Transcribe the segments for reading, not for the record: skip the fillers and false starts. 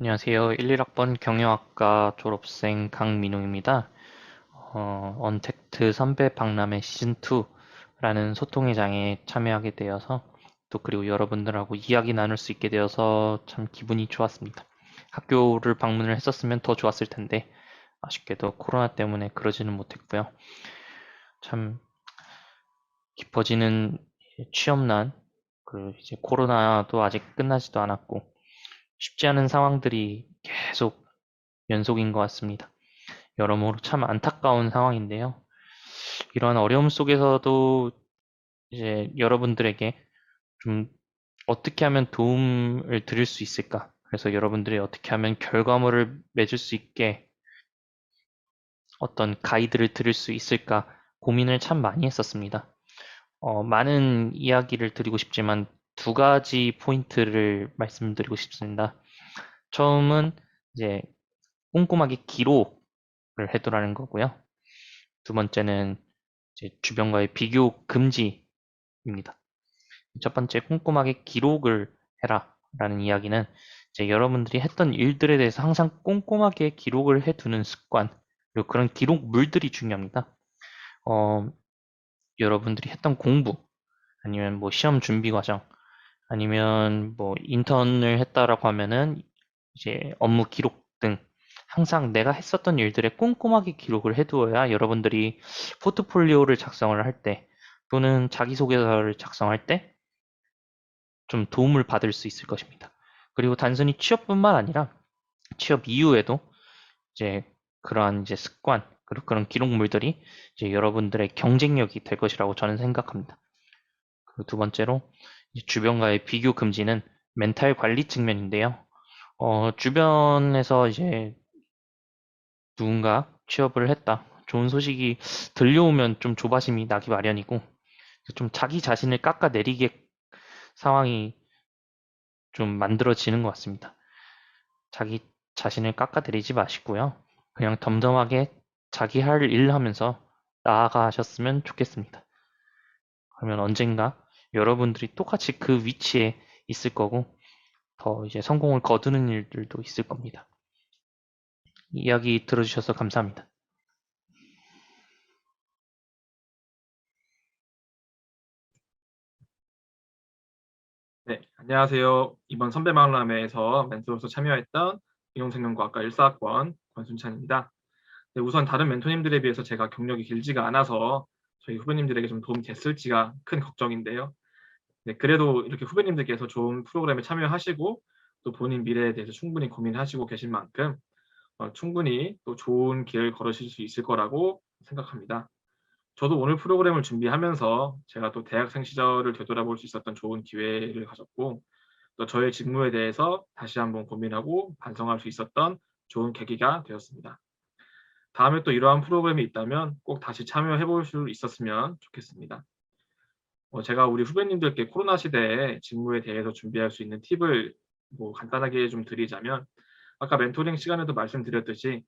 안녕하세요. 11학번 경영학과 졸업생 강민웅입니다. 언택트 선배 박람회 시즌2라는 소통의 장에 참여하게 되어서 또 그리고 여러분들하고 이야기 나눌 수 있게 되어서 참 기분이 좋았습니다. 학교를 방문을 했었으면 더 좋았을 텐데 아쉽게도 코로나 때문에 그러지는 못했고요. 참 깊어지는 취업난, 그 이제 코로나도 아직 끝나지도 않았고 쉽지 않은 상황들이 계속 연속인 것 같습니다. 여러모로 참 안타까운 상황인데요. 이러한 어려움 속에서도 이제 여러분들에게 좀 어떻게 하면 도움을 드릴 수 있을까? 그래서 여러분들이 어떻게 하면 결과물을 맺을 수 있게 어떤 가이드를 드릴 수 있을까 고민을 참 많이 했었습니다. 많은 이야기를 드리고 싶지만 두 가지 포인트를 말씀드리고 싶습니다. 처음은 이제 꼼꼼하게 기록을 해두라는 거고요. 두 번째는 이제 주변과의 비교 금지입니다. 첫 번째, 꼼꼼하게 기록을 해라 라는 이야기는 이제 여러분들이 했던 일들에 대해서 항상 꼼꼼하게 기록을 해두는 습관, 그리고 그런 기록물들이 중요합니다. 어, 여러분들이 했던 공부, 아니면 뭐 시험 준비 과정, 아니면 뭐 인턴을 했다라고 하면은 이제 업무 기록 등 항상 내가 했었던 일들에 꼼꼼하게 기록을 해두어야 여러분들이 포트폴리오를 작성을 할 때 또는 자기소개서를 작성할 때 좀 도움을 받을 수 있을 것입니다. 그리고 단순히 취업뿐만 아니라 취업 이후에도 이제 그러한 이제 습관 그리고 그런 기록물들이 이제 여러분들의 경쟁력이 될 것이라고 저는 생각합니다. 그리고 두 번째로 주변과의 비교 금지는 멘탈 관리 측면인데요. 주변에서 이제 누군가 취업을 했다. 좋은 소식이 들려오면 좀 조바심이 나기 마련이고, 좀 자기 자신을 깎아내리게 상황이 좀 만들어지는 것 같습니다. 자기 자신을 깎아내리지 마시고요. 그냥 덤덤하게 자기 할 일 하면서 나아가셨으면 좋겠습니다. 그러면 언젠가 여러분들이 똑같이 그 위치에 있을 거고, 더 이제 성공을 거두는 일들도 있을 겁니다. 이야기 들어주셔서 감사합니다. 네, 안녕하세요. 이번 선배박람회에서 멘토로서 참여했던 인공생명과학과 1사학번 권순찬입니다. 네, 우선 다른 멘토님들에 비해서 제가 경력이 길지가 않아서 저희 후배님들에게 좀 도움이 됐을지가 큰 걱정인데요. 네, 그래도 이렇게 후배님들께서 좋은 프로그램에 참여하시고 또 본인 미래에 대해서 충분히 고민하시고 계신 만큼 충분히 또 좋은 길을 걸으실 수 있을 거라고 생각합니다. 저도 오늘 프로그램을 준비하면서 제가 또 대학생 시절을 되돌아볼 수 있었던 좋은 기회를 가졌고 또 저의 직무에 대해서 다시 한번 고민하고 반성할 수 있었던 좋은 계기가 되었습니다. 다음에 또 이러한 프로그램이 있다면 꼭 다시 참여해 볼 수 있었으면 좋겠습니다. 제가 우리 후배님들께 코로나 시대에 직무에 대해서 준비할 수 있는 팁을 뭐 간단하게 좀 드리자면 아까 멘토링 시간에도 말씀드렸듯이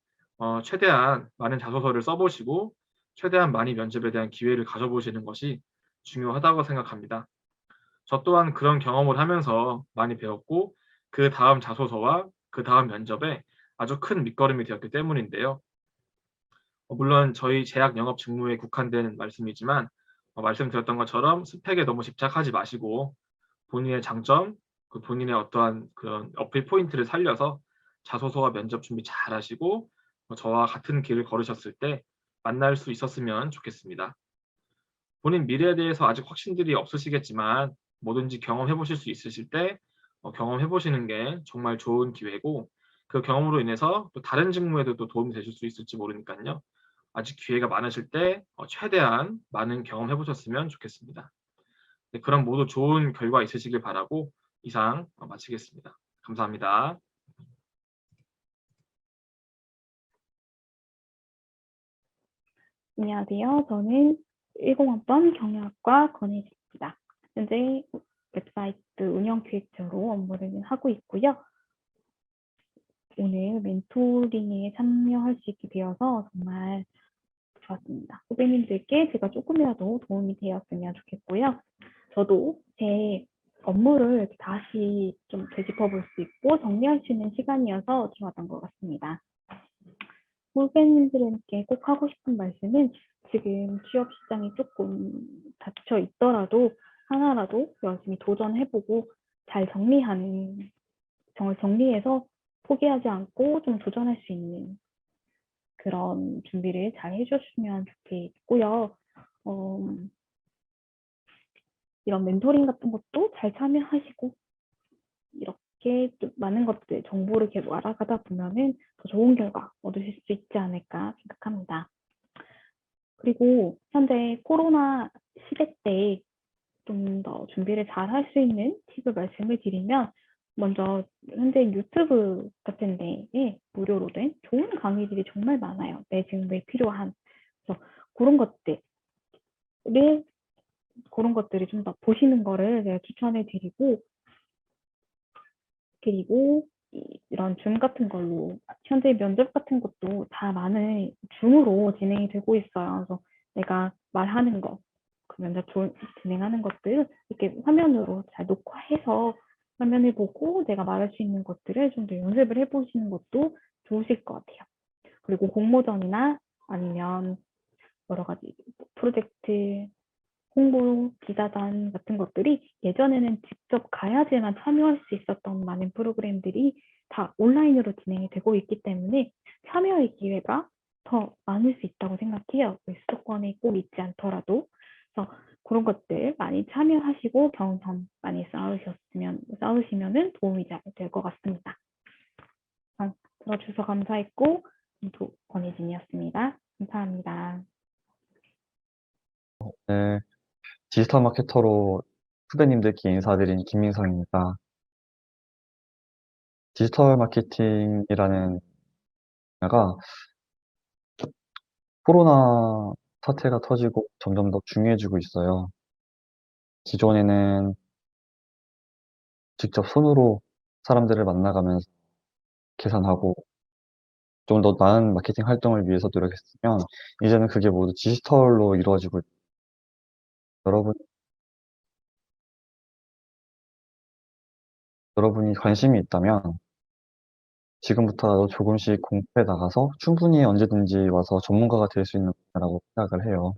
최대한 많은 자소서를 써보시고 최대한 많이 면접에 대한 기회를 가져보시는 것이 중요하다고 생각합니다. 저 또한 그런 경험을 하면서 많이 배웠고 그 다음 자소서와 그 다음 면접에 아주 큰 밑거름이 되었기 때문인데요. 물론 저희 제약 영업 직무에 국한된 말씀이지만 말씀드렸던 것처럼 스펙에 너무 집착하지 마시고 본인의 장점, 그 본인의 어떠한 그런 어필 포인트를 살려서 자소서와 면접 준비 잘 하시고 저와 같은 길을 걸으셨을 때 만날 수 있었으면 좋겠습니다. 본인 미래에 대해서 아직 확신들이 없으시겠지만 뭐든지 경험해 보실 수 있으실 때 경험해 보시는 게 정말 좋은 기회고 그 경험으로 인해서 또 다른 직무에도 또 도움이 되실 수 있을지 모르니까요. 아직 기회가 많으실 때 최대한 많은 경험해 보셨으면 좋겠습니다. 네, 그럼 모두 좋은 결과 있으시길 바라고 이상 마치겠습니다. 감사합니다. 안녕하세요. 저는 10학번 경영학과 권혜지입니다. 현재 웹사이트 운영 기획자로 업무를 하고 있고요. 오늘 멘토링에 참여할 수 있게 되어서 정말 좋았습니다. 후배님들께 제가 조금이라도 도움이 되었으면 좋겠고요. 저도 제 업무를 이렇게 다시 좀 되짚어 볼 수 있고 정리할 수 있는 시간이어서 좋았던 것 같습니다. 후배님들께 꼭 하고 싶은 말씀은 지금 취업 시장이 조금 닫혀 있더라도 하나라도 열심히 도전해보고 잘 정리해서 포기하지 않고 좀 도전할 수 있는 그런 준비를 잘 해주셨으면 좋겠고요. 이런 멘토링 같은 것도 잘 참여하시고 이렇게 좀 많은 것들 정보를 계속 알아가다 보면은 더 좋은 결과 얻으실 수 있지 않을까 생각합니다. 그리고 현재 코로나 시대 때 좀 더 준비를 잘 할 수 있는 팁을 말씀을 드리면 먼저 현재 유튜브 같은 데에 무료로 된 좋은 강의들이 정말 많아요. 내 직무에 필요한. 그래서 그런 것들 그런 것들을 좀 더 보시는 거를 제가 추천해 드리고 그리고 이런 줌 같은 걸로 현재 면접 같은 것도 다 많은 줌으로 진행이 되고 있어요. 그래서 내가 말하는 거, 그 면접 진행하는 것들 이렇게 화면으로 잘 녹화해서 화면을 보고 내가 말할 수 있는 것들을 좀 더 연습을 해보시는 것도 좋으실 것 같아요. 그리고 공모전이나 아니면 여러 가지 프로젝트 홍보 기자단 같은 것들이 예전에는 직접 가야지만 참여할 수 있었던 많은 프로그램들이 다 온라인으로 진행이 되고 있기 때문에 참여의 기회가 더 많을 수 있다고 생각해요. 수도권에 꼭 있지 않더라도. 그래서 그런 것들 많이 참여하시고 경험 많이 쌓으시면은 도움이 잘 될 것 같습니다. 들어주셔서 감사했고, 권혜진이었습니다. 감사합니다. 네, 디지털 마케터로 후배님들께 인사드린 김민성입니다. 디지털 마케팅이라는 분야가 코로나 사태가 터지고 점점 더 중요해지고 있어요. 기존에는 직접 손으로 사람들을 만나가면서 계산하고 좀 더 나은 마케팅 활동을 위해서 노력했으면 이제는 그게 모두 디지털로 이루어지고 여러분이 관심이 있다면 지금부터라도 조금씩 공부해 나가서 충분히 언제든지 와서 전문가가 될 수 있는 분야라고 생각을 해요.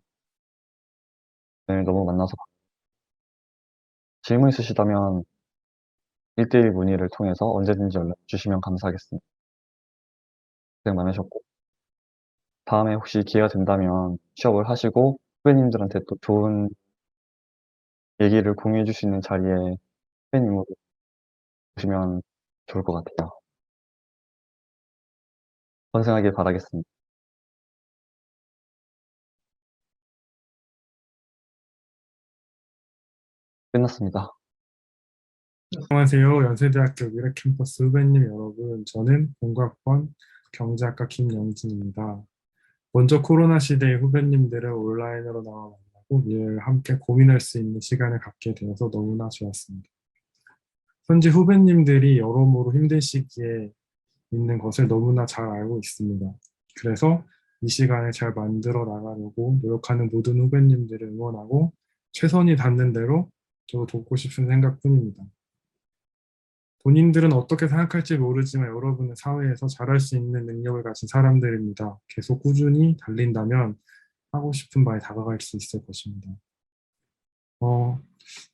오늘 너무 만나서 질문 있으시다면 1대1 문의를 통해서 언제든지 연락 주시면 감사하겠습니다. 고생 많으셨고 다음에 혹시 기회가 된다면 취업을 하시고 후배님들한테 또 좋은 얘기를 공유해 줄 수 있는 자리에 후배님으로 오시면 좋을 것 같아요. 건승하길 바라겠습니다. 끝났습니다. 안녕하세요. 연세대학교 미래캠퍼스 후배님 여러분. 저는 본과학번 경제학과 김영진입니다. 먼저 코로나 시대의 후배님들을 온라인으로 나와 만나고 미래를 함께 고민할 수 있는 시간을 갖게 되어서 너무나 좋았습니다. 현재 후배님들이 여러모로 힘든 시기에 있는 것을 너무나 잘 알고 있습니다. 그래서 이 시간을 잘 만들어 나가려고 노력하는 모든 후배님들을 응원하고 최선이 닿는 대로 저도 돕고 싶은 생각뿐입니다. 본인들은 어떻게 생각할지 모르지만 여러분은 사회에서 잘할 수 있는 능력을 가진 사람들입니다. 계속 꾸준히 달린다면 하고 싶은 바에 다가갈 수 있을 것입니다.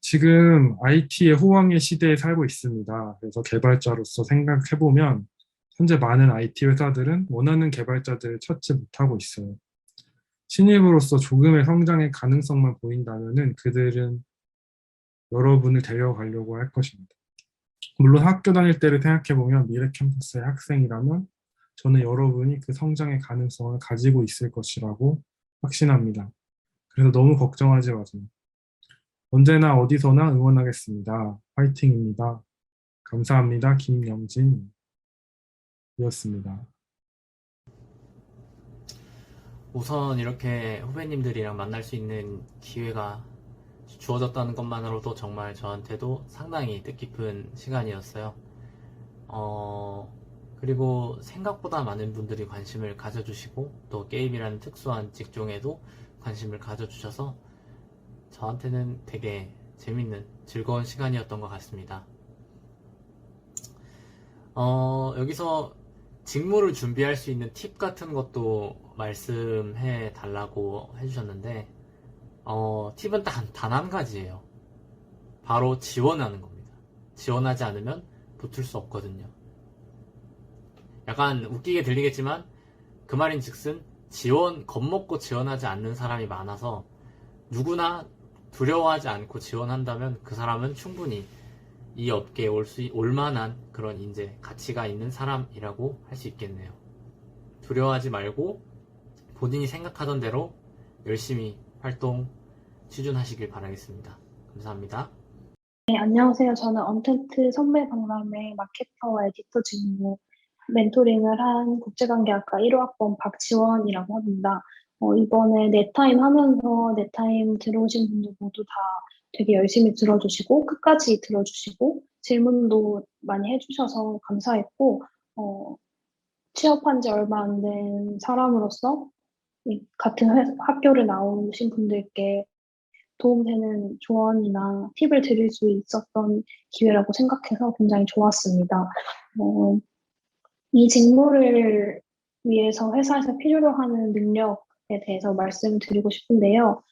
지금 IT의 호황의 시대에 살고 있습니다. 그래서 개발자로서 생각해보면 현재 많은 IT 회사들은 원하는 개발자들을 찾지 못하고 있어요. 신입으로서 조금의 성장의 가능성만 보인다면 그들은 여러분을 데려가려고 할 것입니다. 물론 학교 다닐 때를 생각해보면 미래 캠퍼스의 학생이라면 저는 여러분이 그 성장의 가능성을 가지고 있을 것이라고 확신합니다. 그래서 너무 걱정하지 마세요. 언제나 어디서나 응원하겠습니다. 화이팅입니다. 감사합니다. 김영진이었습니다. 우선 이렇게 후배님들이랑 만날 수 있는 기회가 주어졌다는 것만으로도 정말 저한테도 상당히 뜻깊은 시간이었어요. 그리고 생각보다 많은 분들이 관심을 가져주시고 또 게임이라는 특수한 직종에도 관심을 가져주셔서 저한테는 되게 재밌는 즐거운 시간이었던 것 같습니다. 여기서 직무를 준비할 수 있는 팁 같은 것도 말씀해 달라고 해주셨는데, 팁은 단 한 가지예요. 바로 지원하는 겁니다. 지원하지 않으면 붙을 수 없거든요. 약간 웃기게 들리겠지만 그 말인즉슨 겁먹고 지원하지 않는 사람이 많아서 누구나 두려워하지 않고 지원한다면 그 사람은 충분히 이 업계에 올 만한 그런 인재, 가치가 있는 사람이라고 할 수 있겠네요. 두려워하지 말고 본인이 생각하던 대로 열심히 활동 추진하시길 바라겠습니다. 감사합니다. 네, 안녕하세요. 저는 언텐트 선배 박람회 마케터와 에디터 직무 멘토링을 한 국제관계학과 1호학번 박지원이라고 합니다. 이번에 네타임 하면서 네타임 들어오신 분들 모두 다 되게 열심히 들어주시고 끝까지 들어주시고 질문도 많이 해주셔서 감사했고 취업한 지 얼마 안 된 사람으로서 같은 학교를 나오신 분들께 도움되는 조언이나 팁을 드릴 수 있었던 기회라고 생각해서 굉장히 좋았습니다. 이 직무를 위해서 회사에서 필요로 하는 능력에 대해서 말씀드리고 싶은데요.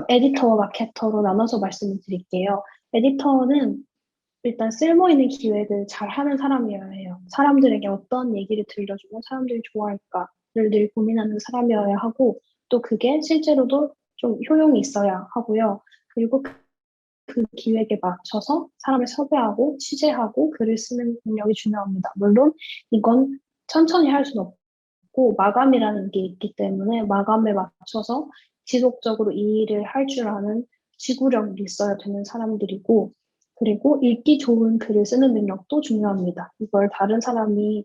에디터와 마케터로 나눠서 말씀을 드릴게요. 에디터는 일단 쓸모있는 기획을 잘 하는 사람이어야 해요. 사람들에게 어떤 얘기를 들려주면 사람들이 좋아할까를 늘 고민하는 사람이어야 하고, 또 그게 실제로도 좀 효용이 있어야 하고요. 그리고 그 기획에 맞춰서 사람을 섭외하고 취재하고 글을 쓰는 능력이 중요합니다. 물론 이건 천천히 할 수는 없고 마감이라는 게 있기 때문에 마감에 맞춰서 지속적으로 이 일을 할 줄 아는 지구력이 있어야 되는 사람들이고, 그리고 읽기 좋은 글을 쓰는 능력도 중요합니다. 이걸 다른 사람이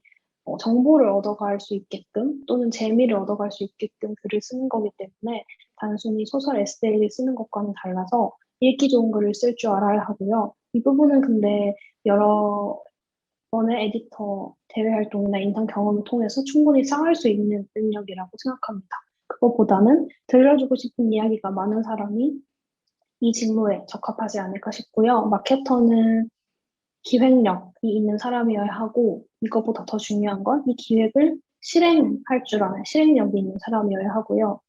정보를 얻어갈 수 있게끔 또는 재미를 얻어갈 수 있게끔 글을 쓰는 거기 때문에 단순히 소설 에세이를 쓰는 것과는 달라서 읽기 좋은 글을 쓸 줄 알아야 하고요. 이 부분은 근데 여러 번의 에디터 대외 활동이나 인턴 경험을 통해서 충분히 쌓을 수 있는 능력이라고 생각합니다. 그것보다는 들려주고 싶은 이야기가 많은 사람이 이 직무에 적합하지 않을까 싶고요. 마케터는 기획력이 있는 사람이어야 하고, 이것보다 더 중요한 건 이 기획을 실행할 줄 아는 실행력이 있는 사람이어야 하고요.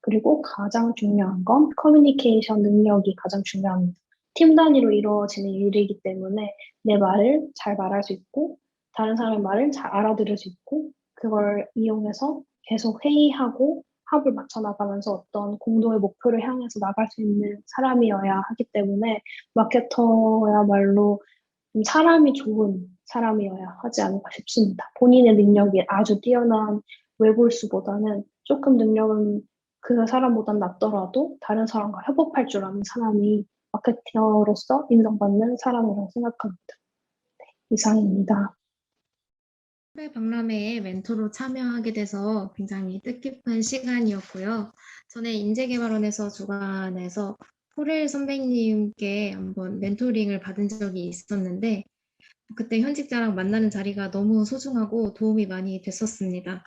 그리고 가장 중요한 건 커뮤니케이션 능력이 가장 중요합니다. 팀 단위로 이루어지는 일이기 때문에 내 말을 잘 말할 수 있고, 다른 사람의 말을 잘 알아들을 수 있고, 그걸 이용해서 계속 회의하고 합을 맞춰 나가면서 어떤 공동의 목표를 향해서 나갈 수 있는 사람이어야 하기 때문에 마케터야말로 좀 사람이 좋은 사람이어야 하지 않을까 싶습니다. 본인의 능력이 아주 뛰어난 외골수보다는 조금 능력은 그 사람보단 낮더라도 다른 사람과 협업할 줄 아는 사람이 마케터로서 인정받는 사람이라고 생각합니다. 네, 이상입니다. 선배 박람회에 멘토로 참여하게 돼서 굉장히 뜻깊은 시간이었고요. 전에 인재개발원에서 주관해서 포렐 선배님께 한번 멘토링을 받은 적이 있었는데 그때 현직자랑 만나는 자리가 너무 소중하고 도움이 많이 됐었습니다.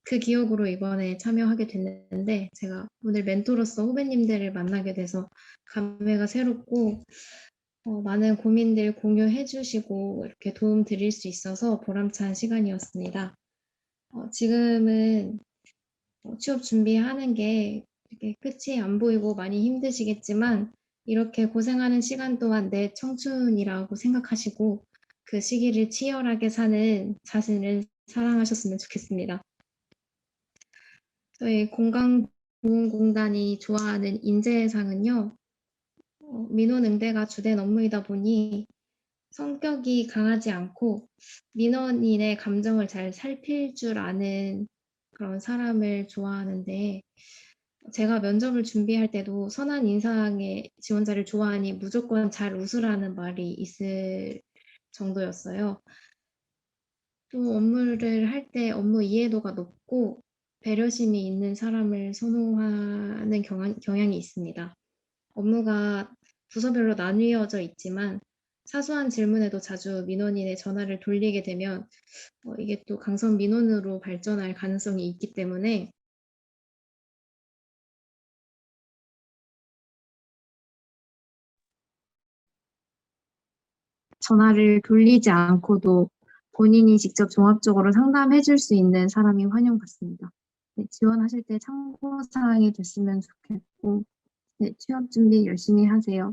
그 기억으로 이번에 참여하게 됐는데 제가 오늘 멘토로서 후배님들을 만나게 돼서 감회가 새롭고 많은 고민들 공유해 주시고 이렇게 도움 드릴 수 있어서 보람찬 시간이었습니다. 지금은 취업 준비하는 게 이렇게 끝이 안 보이고 많이 힘드시겠지만 이렇게 고생하는 시간 또한 내 청춘이라고 생각하시고 그 시기를 치열하게 사는 자신을 사랑하셨으면 좋겠습니다. 저희 건강보험공단이 좋아하는 인재상은요. 민원응대가 주된 업무이다 보니 성격이 강하지 않고 민원인의 감정을 잘 살필 줄 아는 그런 사람을 좋아하는데 제가 면접을 준비할 때도 선한 인상의 지원자를 좋아하니 무조건 잘 웃으라는 말이 있을 정도였어요. 또 업무를 할 때 업무 이해도가 높고 배려심이 있는 사람을 선호하는 경향이 있습니다. 업무가 부서별로 나뉘어져 있지만 사소한 질문에도 자주 민원인의 전화를 돌리게 되면 이게 또 강성 민원으로 발전할 가능성이 있기 때문에 전화를 돌리지 않고도 본인이 직접 종합적으로 상담해 줄 수 있는 사람이 환영받습니다. 네, 지원하실 때 참고사항이 됐으면 좋겠고, 네, 취업 준비 열심히 하세요.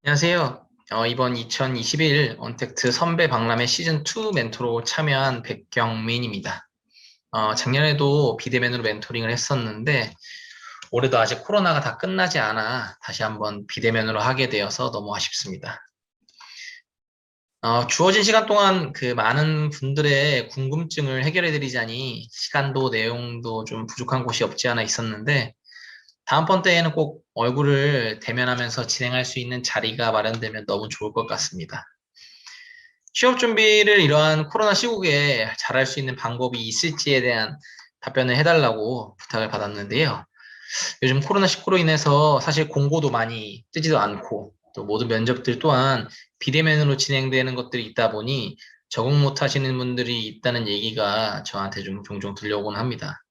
안녕하세요. 이번 2021 언택트 선배 박람회 시즌2 멘토로 참여한 백경민입니다. 작년에도 비대면으로 멘토링을 했었는데, 올해도 아직 코로나가 다 끝나지 않아 다시 한번 비대면으로 하게 되어서 너무 아쉽습니다. 주어진 시간 동안 그 많은 분들의 궁금증을 해결해드리자니 시간도 내용도 좀 부족한 곳이 없지 않아 있었는데, 다음번 때에는 꼭 얼굴을 대면하면서 진행할 수 있는 자리가 마련되면 너무 좋을 것 같습니다. 취업 준비를 이러한 코로나 시국에 잘할 수 있는 방법이 있을지에 대한 답변을 해달라고 부탁을 받았는데요. 요즘 코로나19로 인해서 사실 공고도 많이 뜨지도 않고 또 모든 면접들 또한 비대면으로 진행되는 것들이 있다 보니 적응 못 하시는 분들이 있다는 얘기가 저한테 좀 종종 들려오곤 합니다.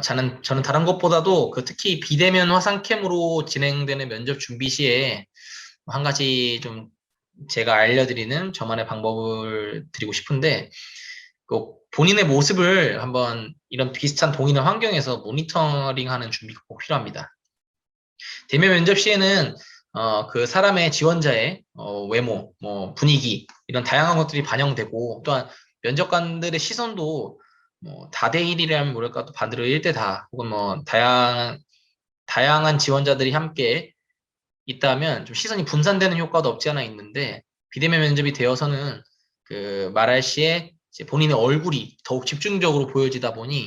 저는 다른 것보다도 특히 비대면 화상캠으로 진행되는 면접 준비 시에 한 가지 좀 제가 알려드리는 저만의 방법을 드리고 싶은데, 꼭 본인의 모습을 한번 이런 비슷한 동일한 환경에서 모니터링하는 준비가 꼭 필요합니다. 대면 면접 시에는 그 사람의 지원자의 외모, 분위기 이런 다양한 것들이 반영되고, 또한 면접관들의 시선도 다대1이라면 모를까 또 반대로 1대4 혹은 다양한 지원자들이 함께 있다면 좀 시선이 분산되는 효과도 없지 않아 있는데, 비대면 면접이 되어서는 그 말할 시에 이제 본인의 얼굴이 더욱 집중적으로 보여지다 보니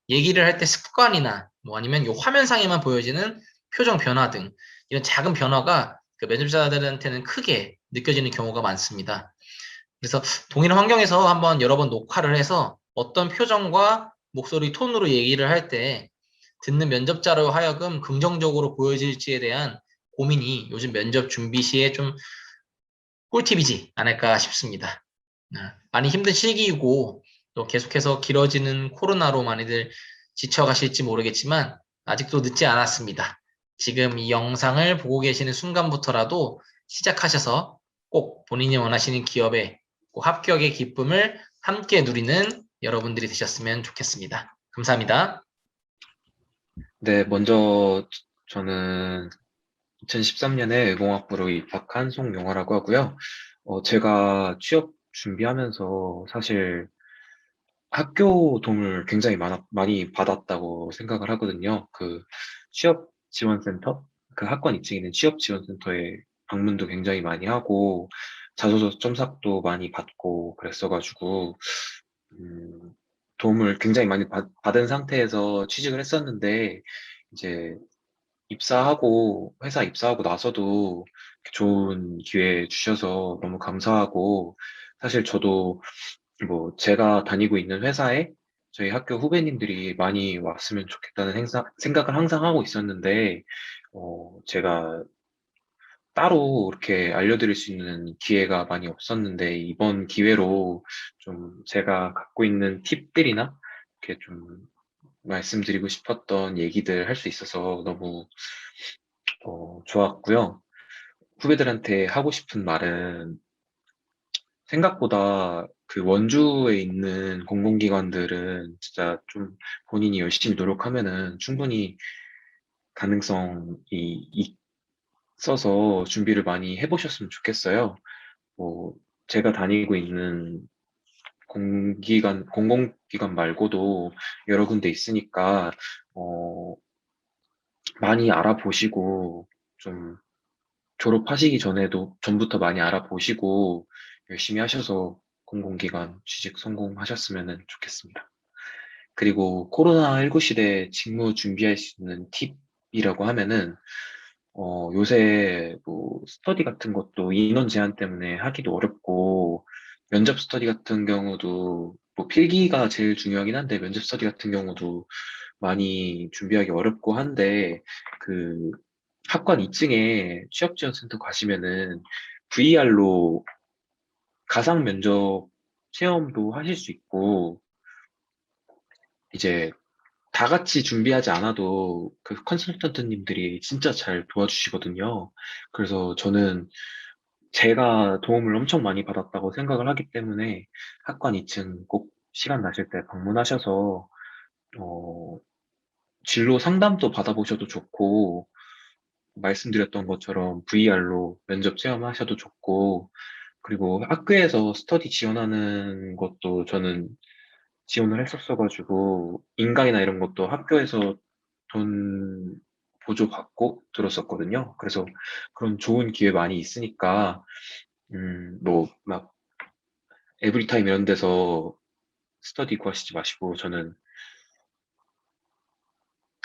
얘기를 할 때 습관이나 아니면 요 화면상에만 보여지는 표정 변화 등 이런 작은 변화가 그 면접자들한테는 크게 느껴지는 경우가 많습니다. 그래서 동일한 환경에서 한번 여러 번 녹화를 해서 어떤 표정과 목소리 톤으로 얘기를 할 때 듣는 면접자로 하여금 긍정적으로 보여질지에 대한 고민이 요즘 면접 준비 시에 좀 꿀팁이지 않을까 싶습니다. 많이 힘든 시기이고 또 계속해서 길어지는 코로나로 많이들 지쳐가실지 모르겠지만 아직도 늦지 않았습니다. 지금 이 영상을 보고 계시는 순간부터라도 시작하셔서 꼭 본인이 원하시는 기업에 꼭 합격의 기쁨을 함께 누리는 여러분들이 되셨으면 좋겠습니다. 감사합니다. 네, 먼저 저는 2013년에 의공학부로 입학한 송용화라고 하고요. 제가 취업 준비하면서 사실 학교 도움을 굉장히 많이 받았다고 생각을 하거든요. 그 취업 지원센터, 그 학관 2층에 있는 취업 지원센터에 방문도 굉장히 많이 하고 자소서 첨삭도 많이 받고 그랬어가지고 도움을 굉장히 많이 받은 상태에서 취직을 했었는데, 이제 회사 입사하고 나서도 좋은 기회 주셔서 너무 감사하고, 사실 저도 제가 다니고 있는 회사에 저희 학교 후배님들이 많이 왔으면 좋겠다는 생각을 항상 하고 있었는데, 제가 따로 이렇게 알려드릴 수 있는 기회가 많이 없었는데, 이번 기회로 좀 제가 갖고 있는 팁들이나 이렇게 좀 말씀드리고 싶었던 얘기들 할 수 있어서 너무 좋았고요. 후배들한테 하고 싶은 말은, 생각보다 그 원주에 있는 공공기관들은 진짜 좀 본인이 열심히 노력하면은 충분히 가능성이 있어서 준비를 많이 해보셨으면 좋겠어요. 뭐, 제가 다니고 있는 공공기관 말고도 여러 군데 있으니까, 많이 알아보시고, 좀 졸업하시기 전부터 많이 알아보시고, 열심히 하셔서 공공기관 취직 성공하셨으면 좋겠습니다. 그리고 코로나19 시대 직무 준비할 수 있는 팁이라고 하면은, 요새 스터디 같은 것도 인원 제한 때문에 하기도 어렵고, 면접 스터디 같은 경우도 필기가 제일 중요하긴 한데, 면접 스터디 같은 경우도 많이 준비하기 어렵고 한데, 그 학관 2층에 취업지원센터 가시면은 VR로 가상 면접 체험도 하실 수 있고, 이제 다 같이 준비하지 않아도 그 컨설턴트님들이 진짜 잘 도와주시거든요. 그래서 저는 제가 도움을 엄청 많이 받았다고 생각을 하기 때문에 학관 2층 꼭 시간 나실 때 방문하셔서 어, 진로 상담도 받아보셔도 좋고, 말씀드렸던 것처럼 VR로 면접 체험하셔도 좋고, 그리고 학교에서 스터디 지원하는 것도 저는 지원을 했었어가지고, 인강이나 이런 것도 학교에서 돈 보조받고 들었었거든요. 그래서 그런 좋은 기회 많이 있으니까, 막, 에브리타임 이런 데서 스터디 구하시지 마시고, 저는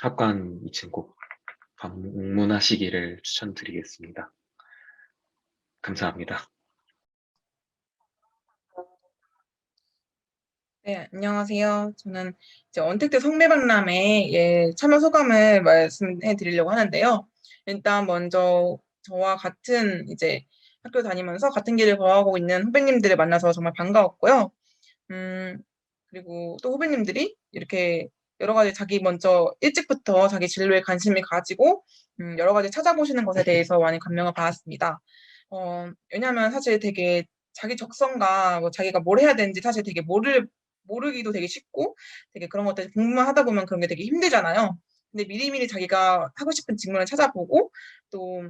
학관 2층 꼭 방문하시기를 추천드리겠습니다. 감사합니다. 네, 안녕하세요. 저는 이제 언택트 성매박람회 참여 소감을 말씀해 드리려고 하는데요. 일단 먼저 저와 같은 이제 학교 다니면서 같은 길을 걸어가고 있는 후배님들을 만나서 정말 반가웠고요. 그리고 또 후배님들이 이렇게 여러 가지 자기 먼저 일찍부터 자기 진로에 관심을 가지고 여러 가지 찾아보시는 것에 대해서 많이 감명을 받았습니다. 왜냐하면 사실 되게 자기 적성과 뭐 자기가 뭘 해야 되는지 사실 되게 모르기도 되게 쉽고 되게 그런 것들 공부만 하다 보면 그런 게 되게 힘들잖아요. 근데 미리미리 자기가 하고 싶은 직무를 찾아보고 또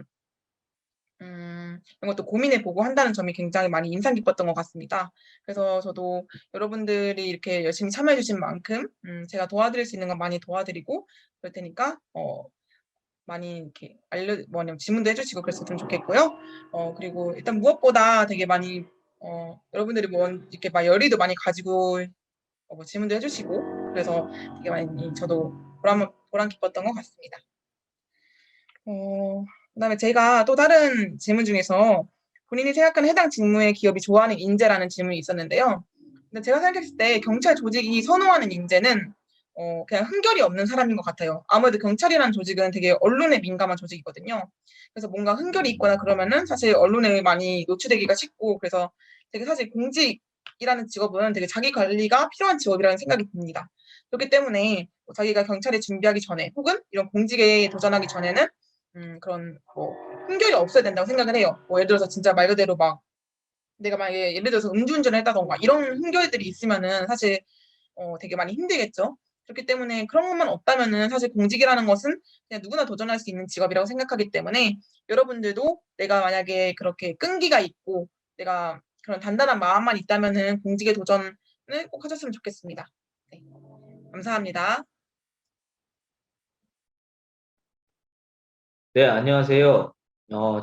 이런 것도 고민해보고 한다는 점이 굉장히 많이 인상 깊었던 것 같습니다. 그래서 저도 여러분들이 이렇게 열심히 참여해주신 만큼 제가 도와드릴 수 있는 건 많이 도와드리고 그럴 테니까 많이 이렇게 질문도 해주시고 그랬으면 좋겠고요. 그리고 일단 무엇보다 되게 많이 여러분들이 이렇게 막 열의도 많이 가지고 질문도 해주시고 그래서 되게 많이 저도 보람 깊었던 것 같습니다. 그다음에 제가 또 다른 질문 중에서 본인이 생각하는 해당 직무의 기업이 좋아하는 인재라는 질문이 있었는데요. 근데 제가 생각했을 때 경찰 조직이 선호하는 인재는 그냥 흥결이 없는 사람인 것 같아요. 아무래도 경찰이라는 조직은 되게 언론에 민감한 조직이거든요. 그래서 뭔가 흥결이 있거나 그러면은 사실 언론에 많이 노출되기가 쉽고 그래서 되게 사실 공직이라는 직업은 되게 자기 관리가 필요한 직업이라는 생각이 듭니다. 그렇기 때문에 자기가 경찰에 준비하기 전에 혹은 이런 공직에 도전하기 전에는 그런 흥결이 없어야 된다고 생각을 해요. 예를 들어서 진짜 말 그대로 막 내가 만약에 예를 들어서 음주운전을 했다던가 이런 흥결들이 있으면은 사실 되게 많이 힘들겠죠. 그렇기 때문에 그런 것만 없다면은 사실 공직이라는 것은 그냥 누구나 도전할 수 있는 직업이라고 생각하기 때문에 여러분들도 내가 만약에 그렇게 끈기가 있고 내가 그런 단단한 마음만 있다면은 공직에 도전을 꼭 하셨으면 좋겠습니다. 네. 감사합니다. 네, 안녕하세요.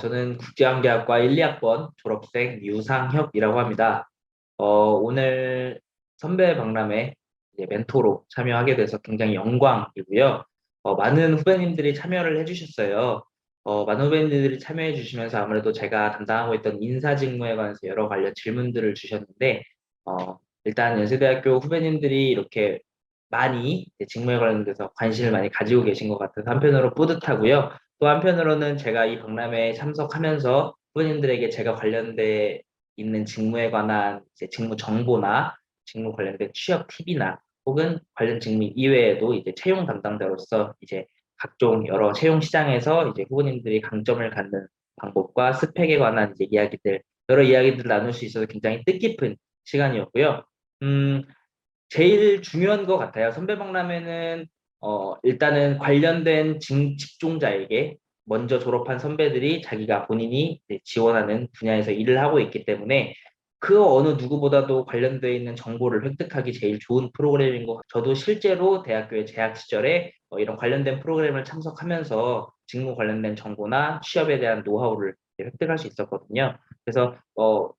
저는 국제관계학과 1, 2학번 졸업생 유상혁이라고 합니다. 오늘 선배 박람회 이제 멘토로 참여하게 돼서 굉장히 영광이고요. 많은 후배님들이 참여를 해주셨어요. 많은 후배님들이 참여해 주시면서 아무래도 제가 담당하고 있던 인사 직무에 관해서 여러 관련 질문들을 주셨는데, 일단 연세대학교 후배님들이 이렇게 많이 이제 직무에 관련돼서 관심을 많이 가지고 계신 것 같아서 한편으로 뿌듯하고요. 또 한편으로는 제가 이 박람회에 참석하면서 후배님들에게 제가 관련돼 있는 직무에 관한 이제 직무 정보나 직무 관련된 취업 팁이나 혹은 관련 직무 이외에도 이제 채용 담당자로서 이제 각종 여러 채용 시장에서 이제 후보님들이 강점을 갖는 방법과 스펙에 관한 이제 이야기들, 여러 이야기들 나눌 수 있어서 굉장히 뜻깊은 시간이었고요. 제일 중요한 것 같아요. 선배 박람회는 일단은 관련된 직종자에게 먼저 졸업한 선배들이 자기가 본인이 지원하는 분야에서 일을 하고 있기 때문에 그 어느 누구보다도 관련되어 있는 정보를 획득하기 제일 좋은 프로그램인 것 같아요. 저도 실제로 대학교에 재학 시절에 이런 관련된 프로그램을 참석하면서 직무 관련된 정보나 취업에 대한 노하우를 획득할 수 있었거든요. 그래서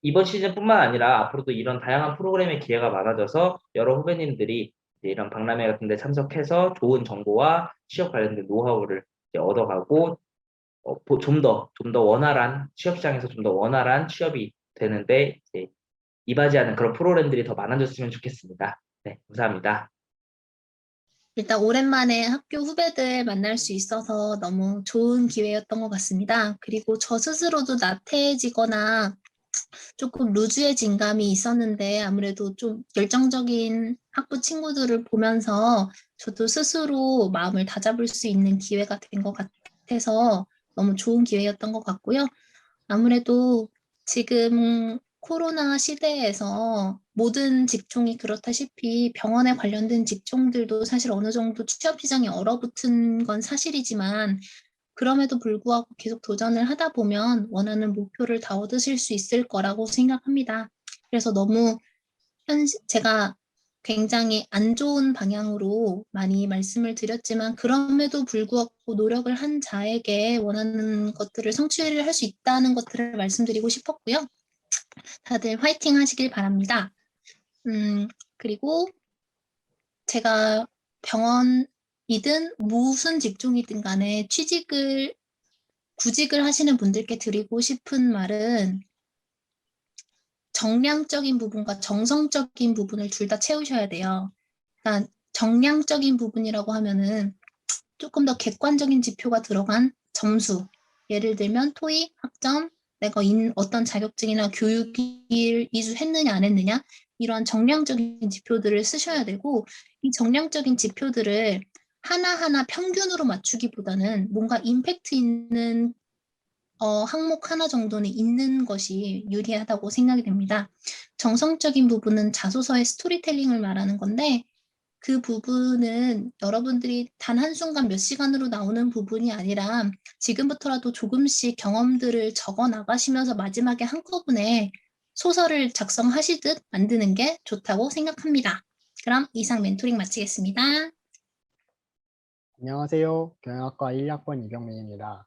이번 시즌뿐만 아니라 앞으로도 이런 다양한 프로그램의 기회가 많아져서 여러 후배님들이 이제 이런 박람회 같은 데 참석해서 좋은 정보와 취업 관련된 노하우를 이제 얻어가고 좀 더 원활한 취업 시장에서 좀 더 원활한 취업이 되는데 이제 이바지하는 그런 프로그램들이 더 많아졌으면 좋겠습니다. 네, 감사합니다. 일단 오랜만에 학교 후배들 만날 수 있어서 너무 좋은 기회였던 것 같습니다. 그리고 저 스스로도 나태해지거나 조금 루즈해진 감이 있었는데 아무래도 좀 열정적인 학부 친구들을 보면서 저도 스스로 마음을 다잡을 수 있는 기회가 된 것 같아서 너무 좋은 기회였던 것 같고요. 아무래도 지금 코로나 시대에서 모든 직종이 그렇다시피 병원에 관련된 직종들도 사실 어느 정도 취업 시장이 얼어붙은 건 사실이지만 그럼에도 불구하고 계속 도전을 하다 보면 원하는 목표를 다 얻으실 수 있을 거라고 생각합니다. 그래서 너무 제가 굉장히 안 좋은 방향으로 많이 말씀을 드렸지만 그럼에도 불구하고 노력을 한 자에게 원하는 것들을 성취를 할 수 있다는 것들을 말씀드리고 싶었고요. 다들 화이팅 하시길 바랍니다. 그리고 제가 병원이든 무슨 직종이든 간에 구직을 하시는 분들께 드리고 싶은 말은 정량적인 부분과 정성적인 부분을 둘 다 채우셔야 돼요. 그러니까 정량적인 부분이라고 하면은 조금 더 객관적인 지표가 들어간 점수. 예를 들면 토익, 학점, 내가 어떤 자격증이나 교육을 이수했느냐 안 했느냐 이런 정량적인 지표들을 쓰셔야 되고 이 정량적인 지표들을 하나하나 평균으로 맞추기보다는 뭔가 임팩트 있는 항목 하나 정도는 있는 것이 유리하다고 생각이 됩니다. 정성적인 부분은 자소서의 스토리텔링을 말하는 건데 그 부분은 여러분들이 단 한순간 몇 시간으로 나오는 부분이 아니라 지금부터라도 조금씩 경험들을 적어 나가시면서 마지막에 한꺼번에 소설을 작성하시듯 만드는 게 좋다고 생각합니다. 그럼 이상 멘토링 마치겠습니다. 안녕하세요. 경영학과 1학번 이경민입니다.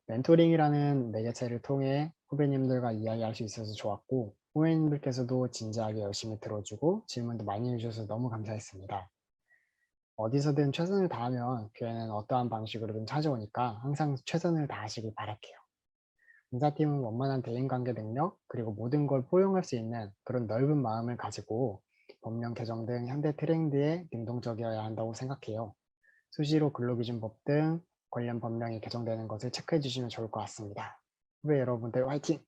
멘토링이라는 매개체를 통해 후배님들과 이야기할 수 있어서 좋았고 후배님들께서도 진지하게 열심히 들어주고 질문도 많이 해주셔서 너무 감사했습니다. 어디서든 최선을 다하면 기회는 어떠한 방식으로든 찾아오니까 항상 최선을 다하시길 바랄게요. 인사팀은 원만한 대인관계 능력 그리고 모든 걸 포용할 수 있는 그런 넓은 마음을 가지고 법령 개정 등 현대 트렌드에 능동적이어야 한다고 생각해요. 수시로 근로기준법 등 관련 법령이 개정되는 것을 체크해 주시면 좋을 것 같습니다. 후배 여러분들 화이팅!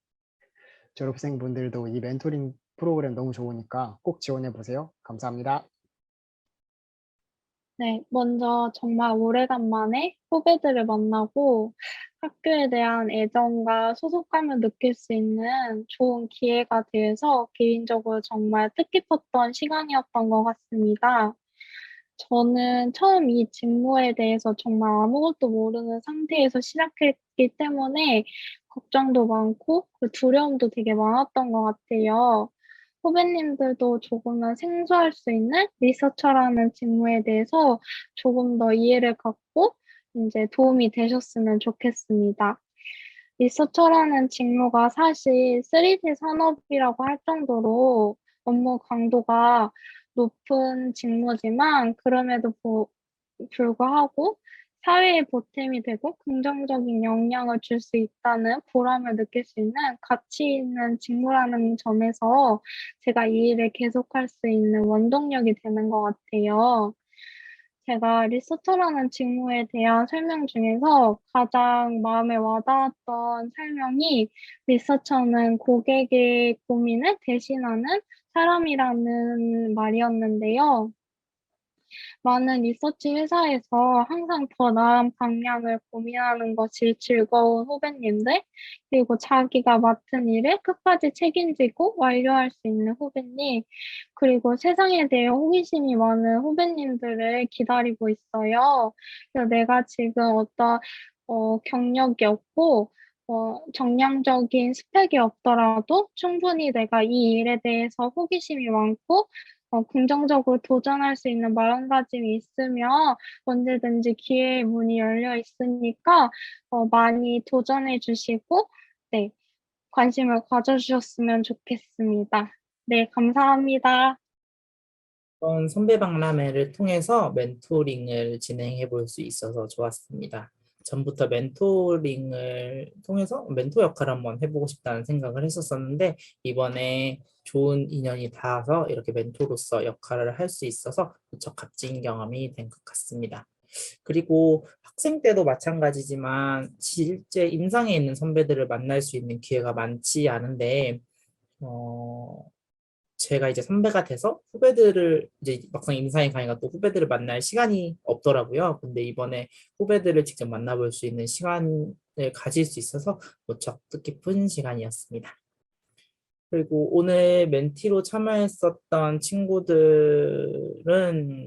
졸업생분들도 이 멘토링 프로그램 너무 좋으니까 꼭 지원해 보세요. 감사합니다. 네, 먼저 정말 오래간만에 후배들을 만나고 학교에 대한 애정과 소속감을 느낄 수 있는 좋은 기회가 되어서 개인적으로 정말 뜻깊었던 시간이었던 것 같습니다. 저는 처음 이 직무에 대해서 정말 아무것도 모르는 상태에서 시작했기 때문에 걱정도 많고 그 두려움도 되게 많았던 것 같아요. 후배님들도 조금은 생소할 수 있는 리서처라는 직무에 대해서 조금 더 이해를 갖고 이제 도움이 되셨으면 좋겠습니다. 리서처라는 직무가 사실 3D 산업이라고 할 정도로 업무 강도가 높은 직무지만 그럼에도 불구하고 사회에 보탬이 되고 긍정적인 영향을 줄 수 있다는 보람을 느낄 수 있는 가치 있는 직무라는 점에서 제가 이 일을 계속할 수 있는 원동력이 되는 것 같아요. 제가 리서처라는 직무에 대한 설명 중에서 가장 마음에 와닿았던 설명이 리서처는 고객의 고민을 대신하는 사람이라는 말이었는데요. 많은 리서치 회사에서 항상 더 나은 방향을 고민하는 것이 즐거운 후배님들, 그리고 자기가 맡은 일을 끝까지 책임지고 완료할 수 있는 후배님, 그리고 세상에 대해 호기심이 많은 후배님들을 기다리고 있어요. 그래서 내가 지금 어떤 경력이 없고 정량적인 스펙이 없더라도 충분히 내가 이 일에 대해서 호기심이 많고 긍정적으로 도전할 수 있는 마음가짐이 있으면 언제든지 기회의 문이 열려 있으니까 많이 도전해 주시고 네, 관심을 가져주셨으면 좋겠습니다. 네, 감사합니다. 이번 선배 박람회를 통해서 멘토링을 진행해 볼 수 있어서 좋았습니다. 전부터 멘토링을 통해서 멘토 역할을 한번 해보고 싶다는 생각을 했었는데 이번에 좋은 인연이 닿아서 이렇게 멘토로서 역할을 할 수 있어서 무척 값진 경험이 된 것 같습니다. 그리고 학생 때도 마찬가지지만 실제 임상에 있는 선배들을 만날 수 있는 기회가 많지 않은데 제가 이제 선배가 돼서 후배들을 이제 막상 임상에 가니까 또 후배들을 만날 시간이 없더라고요. 근데 이번에 후배들을 직접 만나볼 수 있는 시간을 가질 수 있어서 무척 뜻깊은 시간이었습니다. 그리고 오늘 멘티로 참여했었던 친구들은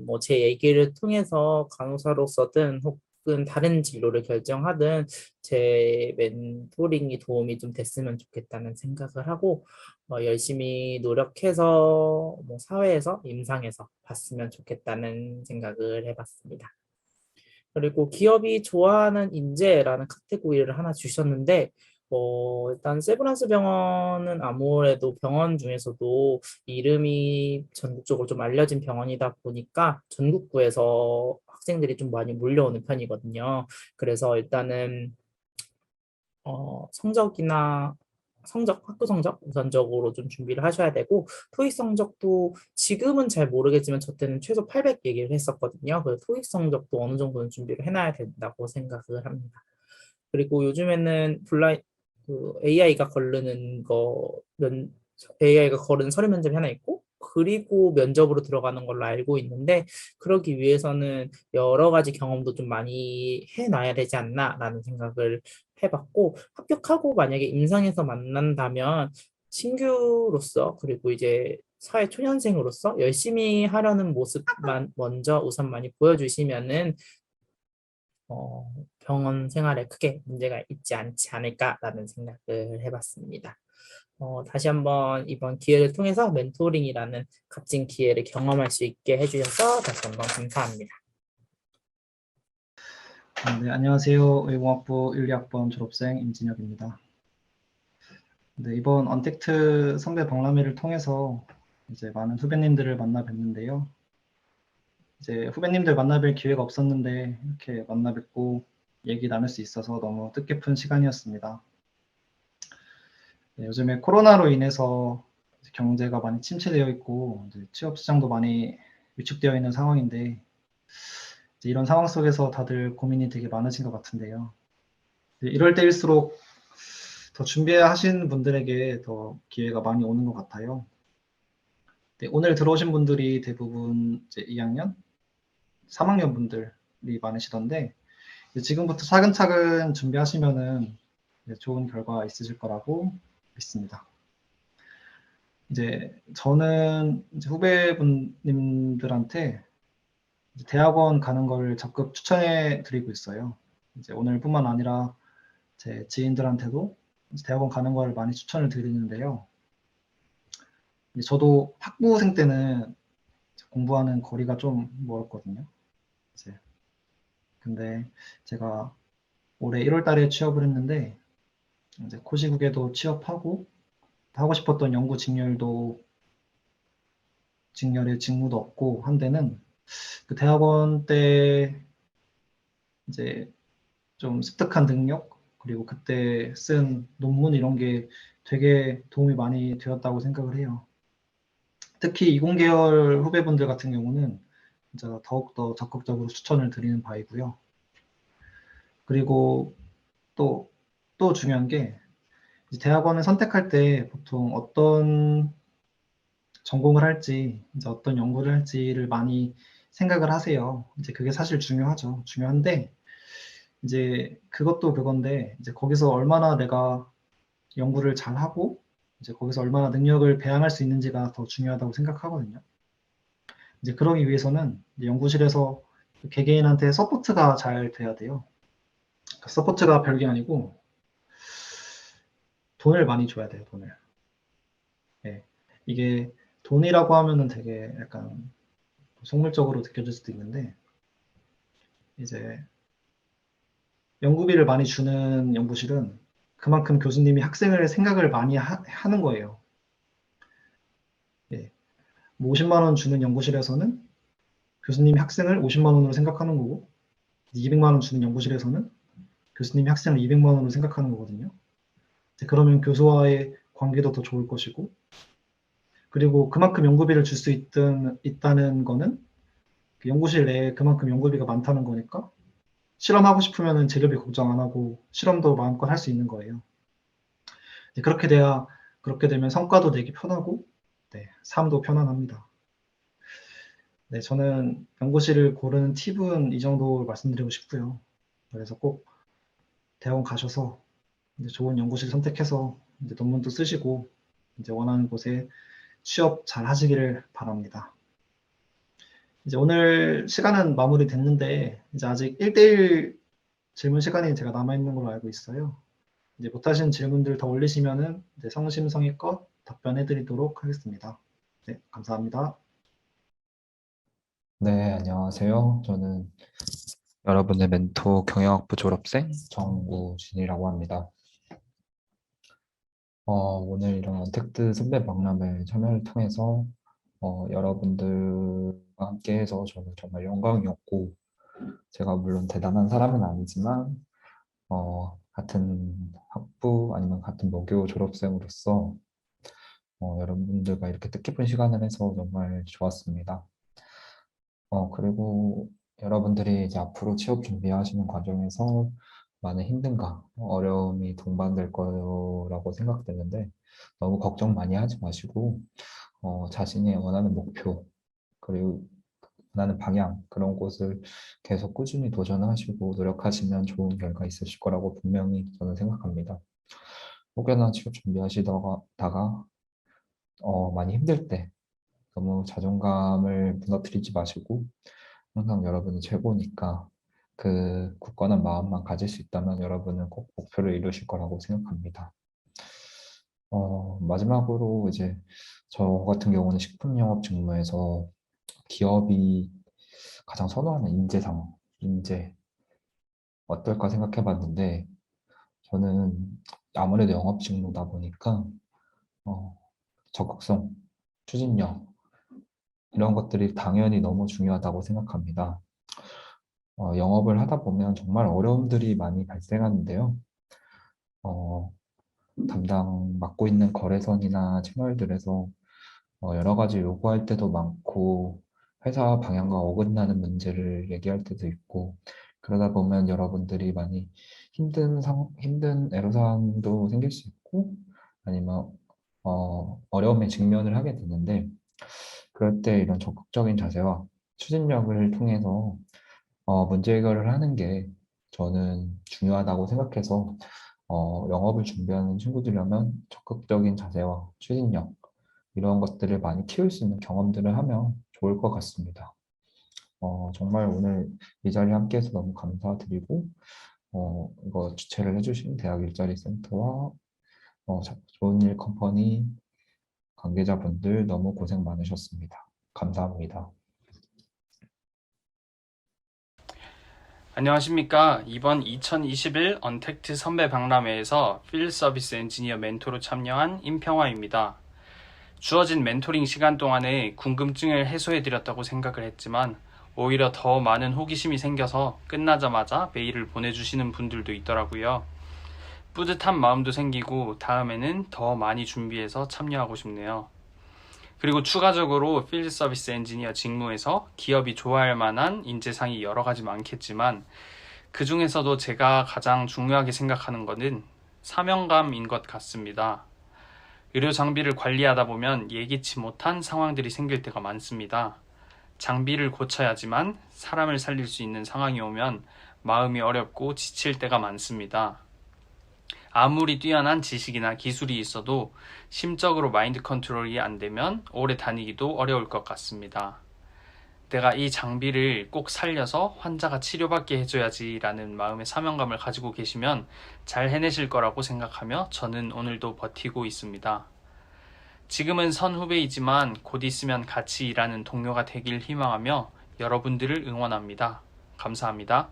뭐 제 얘기를 통해서 간호사로서든 혹은 다른 진로를 결정하든 제 멘토링이 도움이 좀 됐으면 좋겠다는 생각을 하고 열심히 노력해서 뭐 사회에서 임상에서 봤으면 좋겠다는 생각을 해봤습니다. 그리고 기업이 좋아하는 인재라는 카테고리를 하나 주셨는데 일단 세브란스 병원은 아무래도 병원 중에서도 이름이 전국적으로 좀 알려진 병원이다 보니까 전국구에서 학생들이 좀 많이 몰려오는 편이거든요. 그래서 일단은 학교 성적 우선적으로 좀 준비를 하셔야 되고 토익 성적도 지금은 잘 모르겠지만 저 때는 최소 800 얘기를 했었거든요. 그래서 토익 성적도 어느 정도는 준비를 해놔야 된다고 생각을 합니다. 그리고 요즘에는 AI가 거르는 서류 면접이 하나 있고 그리고 면접으로 들어가는 걸로 알고 있는데 그러기 위해서는 여러 가지 경험도 좀 많이 해놔야 되지 않나라는 생각을 해봤고 합격하고 만약에 임상에서 만난다면 신규로서 그리고 이제 사회 초년생으로서 열심히 하려는 모습만 먼저 우선 많이 보여주시면은 병원 생활에 크게 문제가 있지 않지 않을까라는 생각을 해봤습니다. 다시 한번 이번 기회를 통해서 멘토링이라는 값진 기회를 경험할 수 있게 해주셔서 다시 한번 감사합니다. 네, 안녕하세요. 의공학부 1, 2학번 졸업생 임진혁입니다. 네, 이번 언택트 선배 박람회를 통해서 이제 많은 후배님들을 만나 뵀는데요. 이제 후배님들 만나 뵐 기회가 없었는데 이렇게 만나 뵙고 얘기 나눌 수 있어서 너무 뜻깊은 시간이었습니다. 네, 요즘에 코로나로 인해서 경제가 많이 침체되어 있고 취업 시장도 많이 위축되어 있는 상황인데 이런 상황 속에서 다들 고민이 되게 많으신 것 같은데요. 이럴 때일수록 더 준비하신 분들에게 더 기회가 많이 오는 것 같아요. 네, 오늘 들어오신 분들이 대부분 이제 2학년, 3학년 분들이 많으시던데 지금부터 차근차근 준비하시면은 좋은 결과 있으실 거라고 믿습니다. 이제 저는 이제 후배분님들한테 이제 대학원 가는 걸 적극 추천해 드리고 있어요. 이제 오늘뿐만 아니라 제 지인들한테도 대학원 가는 걸 많이 추천을 드리는데요. 저도 학부생 때는 공부하는 거리가 좀 멀었거든요. 근데 제가 올해 1월 달에 취업을 했는데 이제 코시국에도 취업하고 하고 싶었던 연구 직렬에 직무도 없고 한 데는 그 대학원 때 이제 좀 습득한 능력 그리고 그때 쓴 논문 이런 게 되게 도움이 많이 되었다고 생각을 해요. 특히 이공계열 후배분들 같은 경우는 진짜 더욱더 적극적으로 추천을 드리는 바이고요. 그리고 또 중요한 게 대학원을 선택할 때 보통 어떤 전공을 할지, 이제 어떤 연구를 할지를 많이 생각을 하세요. 이제 그게 사실 중요하죠. 중요한데 이제 그것도 그건데 이제 거기서 얼마나 내가 연구를 잘 하고 이제 거기서 얼마나 능력을 배양할 수 있는지가 더 중요하다고 생각하거든요. 이제 그러기 위해서는 이제 연구실에서 개개인한테 서포트가 잘 돼야 돼요. 그러니까 서포트가 별게 아니고 돈을 많이 줘야 돼요, 돈을. 네. 이게 돈이라고 하면은 되게 약간 속물적으로 느껴질 수도 있는데 이제 연구비를 많이 주는 연구실은 그만큼 교수님이 학생을 생각을 많이 하는 거예요. 예. 뭐 50만 원 주는 연구실에서는 교수님이 학생을 50만 원으로 생각하는 거고 200만 원 주는 연구실에서는 교수님이 학생을 200만 원으로 생각하는 거거든요. 그러면 교수와의 관계도 더 좋을 것이고 그리고 그만큼 연구비를 줄 수 있다는 거는 그 연구실 내에 그만큼 연구비가 많다는 거니까 실험하고 싶으면 재료비 걱정 안 하고 실험도 마음껏 할 수 있는 거예요. 그렇게 돼야 그렇게 되면 성과도 내기 편하고 네, 삶도 편안합니다. 네, 저는 연구실을 고르는 팁은 이 정도 말씀드리고 싶고요. 그래서 꼭 대학원 가셔서 이제 좋은 연구실 선택해서 이제 논문도 쓰시고 이제 원하는 곳에 취업 잘 하시기를 바랍니다. 이제 오늘 시간은 마무리됐는데 이제 아직 1대1 질문 시간이 제가 남아있는 걸로 알고 있어요. 이제 못하신 질문들 더 올리시면은 이제 성심성의껏 답변해 드리도록 하겠습니다. 네, 감사합니다. 네, 안녕하세요. 저는 여러분의 멘토 경영학부 졸업생 정우진이라고 합니다. 오늘 이런 언택트 선배 박람회 참여를 통해서 여러분들과 함께해서 저는 정말 영광이었고, 제가 물론 대단한 사람은 아니지만 같은 학부 아니면 같은 모교 졸업생으로서 여러분들과 이렇게 뜻깊은 시간을 해서 정말 좋았습니다. 그리고 여러분들이 이제 앞으로 취업 준비하시는 과정에서 많은 힘듦과 어려움이 동반될 거라고 생각되는데 너무 걱정 많이 하지 마시고 자신이 원하는 목표 그리고 원하는 방향 그런 곳을 계속 꾸준히 도전하시고 노력하시면 좋은 결과 있으실 거라고 분명히 저는 생각합니다. 혹여나 취업 준비하시다가 많이 힘들 때 너무 자존감을 무너뜨리지 마시고 항상 여러분이 최고니까 그 굳건한 마음만 가질 수 있다면 여러분은 꼭 목표를 이루실 거라고 생각합니다. 마지막으로 이제 저 같은 경우는 식품영업 직무에서 기업이 가장 선호하는 인재 어떨까 생각해 봤는데 저는 아무래도 영업 직무다 보니까 적극성, 추진력 이런 것들이 당연히 너무 중요하다고 생각합니다. 영업을 하다 보면 정말 어려움들이 많이 발생하는데요. 담당 맡고 있는 거래선이나 채널들에서 여러 가지 요구할 때도 많고 회사 방향과 어긋나는 문제를 얘기할 때도 있고 그러다 보면 여러분들이 많이 힘든 애로사항도 생길 수 있고 아니면 어려움에 직면을 하게 되는데 그럴 때 이런 적극적인 자세와 추진력을 통해서 문제 해결을 하는 게 저는 중요하다고 생각해서 영업을 준비하는 친구들이라면 적극적인 자세와 추진력 이런 것들을 많이 키울 수 있는 경험들을 하면 좋을 것 같습니다. 정말 오늘 이 자리에 함께해서 너무 감사드리고 이거 주최를 해주신 대학 일자리 센터와 좋은 일 컴퍼니 관계자분들 너무 고생 많으셨습니다. 감사합니다. 안녕하십니까. 이번 2021 언택트 선배 박람회에서 필드 서비스 엔지니어 멘토로 참여한 임평화입니다. 주어진 멘토링 시간 동안에 궁금증을 해소해드렸다고 생각을 했지만 오히려 더 많은 호기심이 생겨서 끝나자마자 메일을 보내주시는 분들도 있더라고요. 뿌듯한 마음도 생기고 다음에는 더 많이 준비해서 참여하고 싶네요. 그리고 추가적으로 필드 서비스 엔지니어 직무에서 기업이 좋아할 만한 인재상이 여러 가지 많겠지만 그 중에서도 제가 가장 중요하게 생각하는 것은 사명감인 것 같습니다. 의료 장비를 관리하다 보면 예기치 못한 상황들이 생길 때가 많습니다. 장비를 고쳐야지만 사람을 살릴 수 있는 상황이 오면 마음이 어렵고 지칠 때가 많습니다. 아무리 뛰어난 지식이나 기술이 있어도 심적으로 마인드 컨트롤이 안 되면 오래 다니기도 어려울 것 같습니다. 내가 이 장비를 꼭 살려서 환자가 치료받게 해줘야지 라는 마음의 사명감을 가지고 계시면 잘 해내실 거라고 생각하며 저는 오늘도 버티고 있습니다. 지금은 선후배이지만 곧 있으면 같이 일하는 동료가 되길 희망하며 여러분들을 응원합니다. 감사합니다.